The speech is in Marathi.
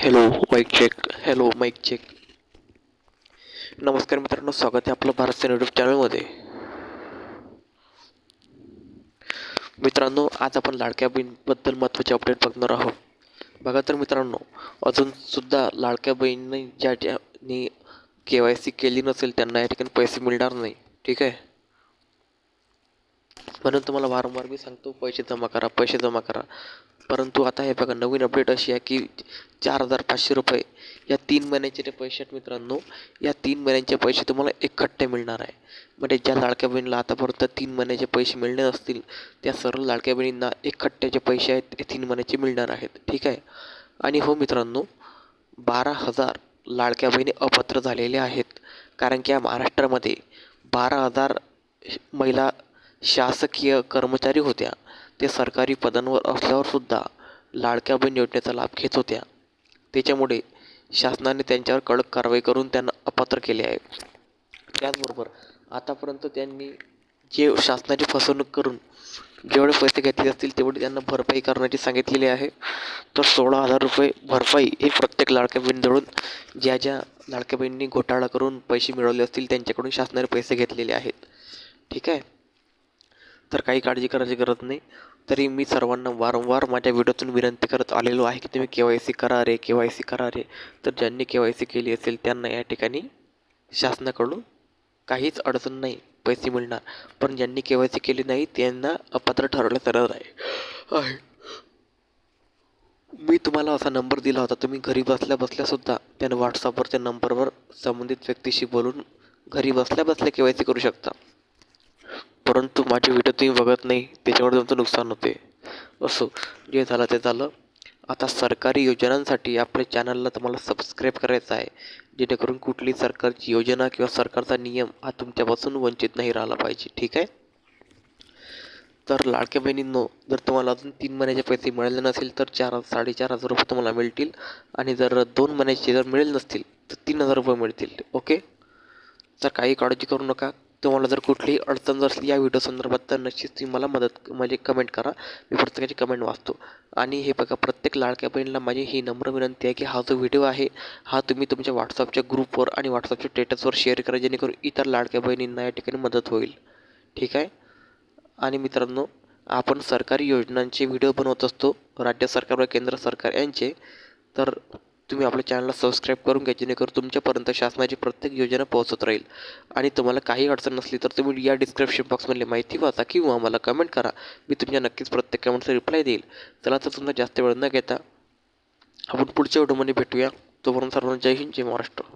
Hello mike check. Hello mike check. नमस्कार मित्रांनो, स्वागत आहे आपलं भारत यूट्यूब चॅनलमध्ये. मित्रांनो, आज आपण लाडक्या बहीणबद्दल महत्त्वाचे अपडेट बघणार आहोत. बघा तर मित्रांनो, अजूनसुद्धा लाडक्या बहिणींनी ज्यांनी KYC केली नसेल त्यांना या ठिकाणी पैसे मिळणार नाही. ठीक आहे. म्हणून तुम्हाला वारंवार मी सांगतो, पैसे जमा करा, पैसे जमा करा. परंतु आता हे बघा, नवीन अपडेट अशी आहे की 4,500 रुपये या 3 महिन्याचे जे पैसे आहेत मित्रांनो, या 3 महिन्यांचे पैसे तुम्हाला एकखट्टे मिळणार आहे. म्हणजे ज्या लाडक्या बहिणीला आतापर्यंत 3 महिन्याचे पैसे मिळले नसतील, त्या सर्व लाडक्या बहिणींना एकखट्टे पैसे आहेत ते 3 महिन्याचे मिळणार आहेत. ठीक आहे. आणि हो मित्रांनो, 12,000 लाडक्या बहिणी अपात्र झालेल्या आहेत. कारण की या महाराष्ट्रामध्ये 12,000 महिला शासकीय कर्मचारी होत्या. ते सरकारी पदांवर असल्यावरसुद्धा लाडक्या बहीण योजनेचा लाभ घेत होत्या. त्याच्यामुळे शासनाने त्यांच्यावर कडक कारवाई करून त्यांना अपात्र केले आहे. त्याचबरोबर आतापर्यंत त्यांनी जे शासनाची फसवणूक करून जेवढे पैसे घेतले असतील तेवढे त्यांना भरपाई करण्याची सांगितलेली आहे. तर 16,000 रुपये भरपाई हे प्रत्येक लाडक्या बहिणीजवळून ज्या ज्या लाडक्या बहिणींनी घोटाळा करून पैसे मिळवले असतील त्यांच्याकडून शासनाने पैसे घेतलेले आहेत. ठीक आहे. तर काही काळजी करायची गरज नाही. तरी मी सर्वांना वारंवार माझ्या व्हिडिओतून विनंती करत आलेलो आहे की तुम्ही KYC करा रे, KYC करा रे. तर ज्यांनी KYC केली असेल त्यांना या ठिकाणी शासनाकडून काहीच अडचण नाही, पैसे मिळणार. पण ज्यांनी KYC केली नाही त्यांना अपात्र ठरवलं जाणार आहे. मी तुम्हाला असा नंबर दिला होता, तुम्ही घरी बसल्या बसल्यासुद्धा त्यानं WhatsAppवर त्या नंबरवर संबंधित व्यक्तीशी बोलून घरी बसल्या बसल्या KYC करू शकता. परंतु माझे व्हिडिओ तुम्ही बघत नाही, त्याच्यामुळे तुमचं नुकसान होते. असो, जे झालं ते झालं. आता सरकारी योजनांसाठी आपल्या चॅनलला तुम्हाला सबस्क्राईब करायचं आहे, जेणेकरून कुठली सरकारची योजना किंवा सरकारचा नियम हा तुमच्यापासून वंचित नाही राहिला पाहिजे. ठीक आहे. तर लाडक्या बहिणींनो, जर तुम्हाला अजून 3 महिन्याचे पैसे मिळाले नसेल तर 4,000-4,500 रुपये तुम्हाला मिळतील. आणि जर 2 महिन्याचे जर मिळेल नसतील तर 3,000 रुपये मिळतील. ओके. तर काही काळजी करू नका. तुम्हाला जर कुठलीही अडचण जर असली या व्हिडिओ संदर्भात तर नक्कीच तुम्ही मला म्हणजे कमेंट करा. मी प्रत्येकाची कमेंट वाचतो. आणि हे बघा, प्रत्येक लाडक्या बहिणीला माझी ही नम्र विनंती आहे की हा जो व्हिडिओ आहे हा तुम्ही तुमच्या WhatsAppच्या ग्रुपवर आणि WhatsAppच्या स्टेटसवर शेअर करा, जेणेकरून इतर लाडक्या बहिणींना या ठिकाणी मदत होईल. ठीक आहे. आणि मित्रांनो, आपण सरकारी योजनांचे व्हिडिओ बनवत असतो, राज्य सरकार व केंद्र सरकार यांचे. तर तुम्ही आपल्या चॅनलला सबस्क्राईब करून घ्या, जेणेकरून तुमच्यापर्यंत शासनाची प्रत्येक योजना पोहोचत राहील. आणि तुम्हाला काही अडचण नसली तर तुम्ही या डिस्क्रिप्शन बॉक्समधली माहिती वाचा किंवा मला कमेंट करा. मी तुमच्या नक्कीच प्रत्येक कमेंटचा रिप्लाय देईल. चला, तर तुमचा जास्त वेळ न घेता आपण पुढच्या व्हिडिओमध्ये भेटूया. तोपर्यंत सर्वांना जय हिंद, जय महाराष्ट्र.